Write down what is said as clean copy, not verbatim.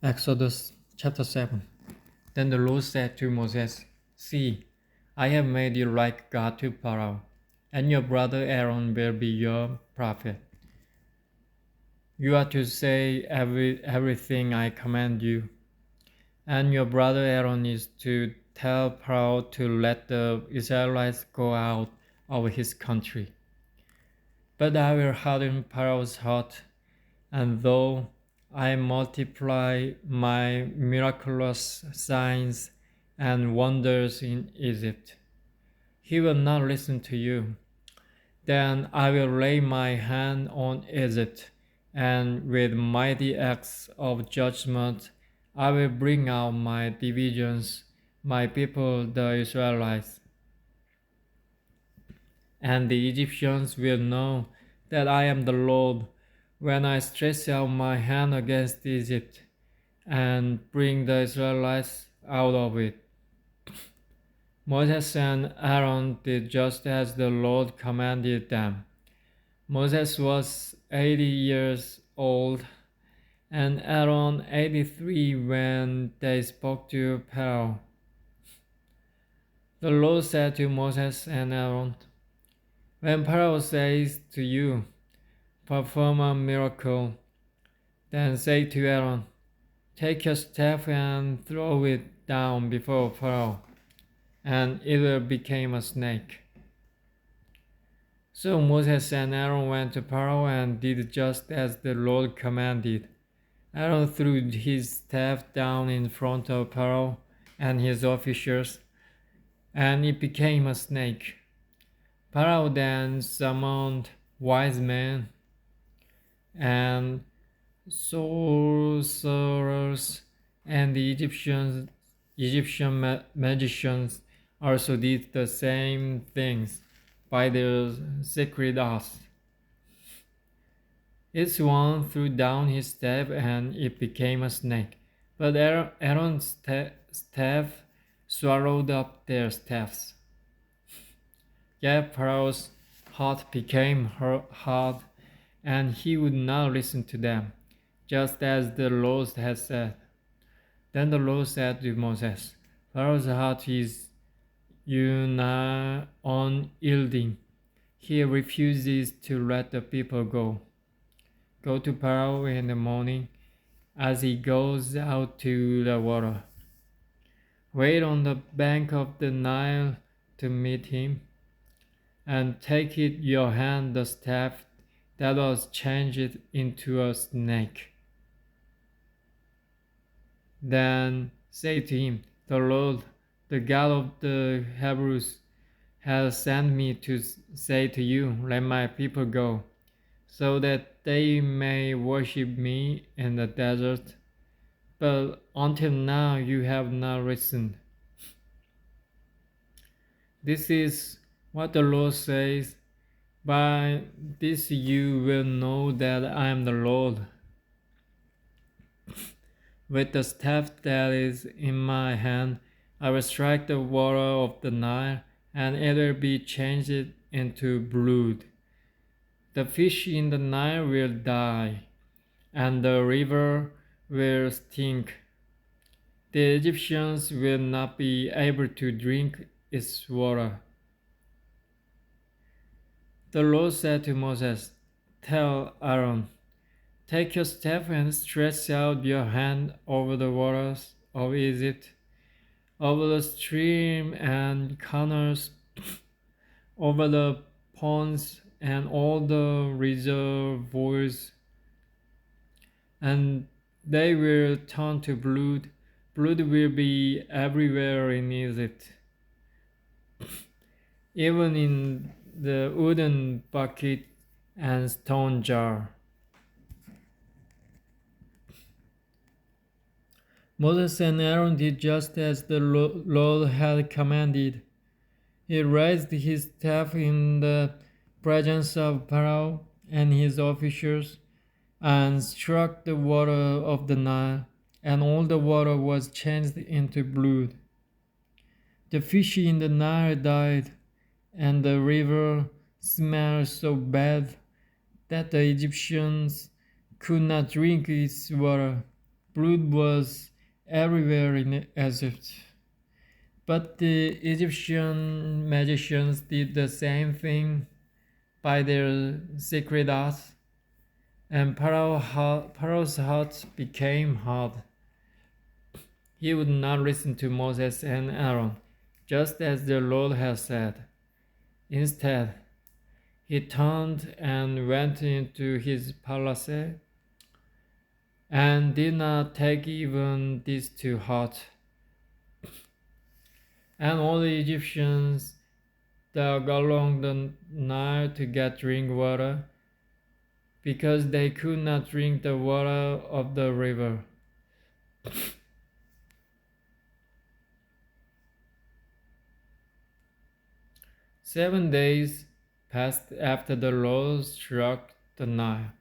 Exodus chapter 7. Then the Lord said to Moses, See, I have made you like God to Pharaoh, and your brother Aaron will be your prophet. You are to say everything I command you, and your brother Aaron is to tell Pharaoh to let the Israelites go out of his country. But I will harden Pharaoh's heart, and though I multiply my miraculous signs and wonders in Egypt, he will not listen to you. Then I will lay my hand on Egypt, and with mighty acts of judgment I will bring out my divisions, my people the Israelites. And the Egyptians will know that I am the Lord when I stretch out my hand against Egypt and bring the Israelites out of it. Moses and Aaron did just as the Lord commanded them. Moses was 80 years old and Aaron 83 when they spoke to Pharaoh. The Lord said to Moses and Aaron, When Pharaoh says to you, Perform a miracle, then say to Aaron, Take your staff and throw it down before Pharaoh, and it will become a snake. So Moses and Aaron went to Pharaoh and did just as the Lord commanded. Aaron threw his staff down in front of Pharaoh and his officers, and it became a snake. Pharaoh then summoned wise men and sorcerers, and the Egyptian magicians also did the same things by their secret arts. Each one threw down his staff and it became a snake, but Aaron's staff swallowed up their staffs. Yet Pharaoh's heart became hard, and he would not listen to them, just as the Lord had said. Then the Lord said to Moses, Pharaoh's heart is unyielding. He refuses to let the people go. Go to Pharaoh in the morning as he goes out to the water. Wait on the bank of the Nile to meet him, and take in your hand the staff that was changed into a snake. Then say to him, The Lord, the God of the Hebrews, has sent me to say to you, Let my people go, so that they may worship me in the desert. But until now you have not listened. This is what the Lord says. By this you will know that I am the Lord. With the staff that is in my hand, I will strike the water of the Nile, and it will be changed into blood. The fish in the Nile will die, and the river will stink. The Egyptians will not be able to drink its water. The Lord said to Moses, Tell Aaron, Take your staff and stretch out your hand over the waters of Egypt, over the stream and canals, over the ponds and all the reservoirs, and they will turn to blood. Blood will be everywhere in Egypt, even in the wooden bucket and stone jar. Moses and Aaron did just as the Lord had commanded. He raised his staff in the presence of Pharaoh and his officers and struck the water of the Nile, and all the water was changed into blood. The fish in the Nile died, and the river smelled so bad that the Egyptians could not drink its water. Blood was everywhere in Egypt. But the Egyptian magicians did the same thing by their secret arts, and Pharaoh's heart became hard. He would not listen to Moses and Aaron, just as the Lord had said. Instead, he turned and went into his palace and did not take even this to heart. And all the Egyptians dug along the Nile to get drink water because they could not drink the water of the river. Seven days passed after the Lord struck the Nile.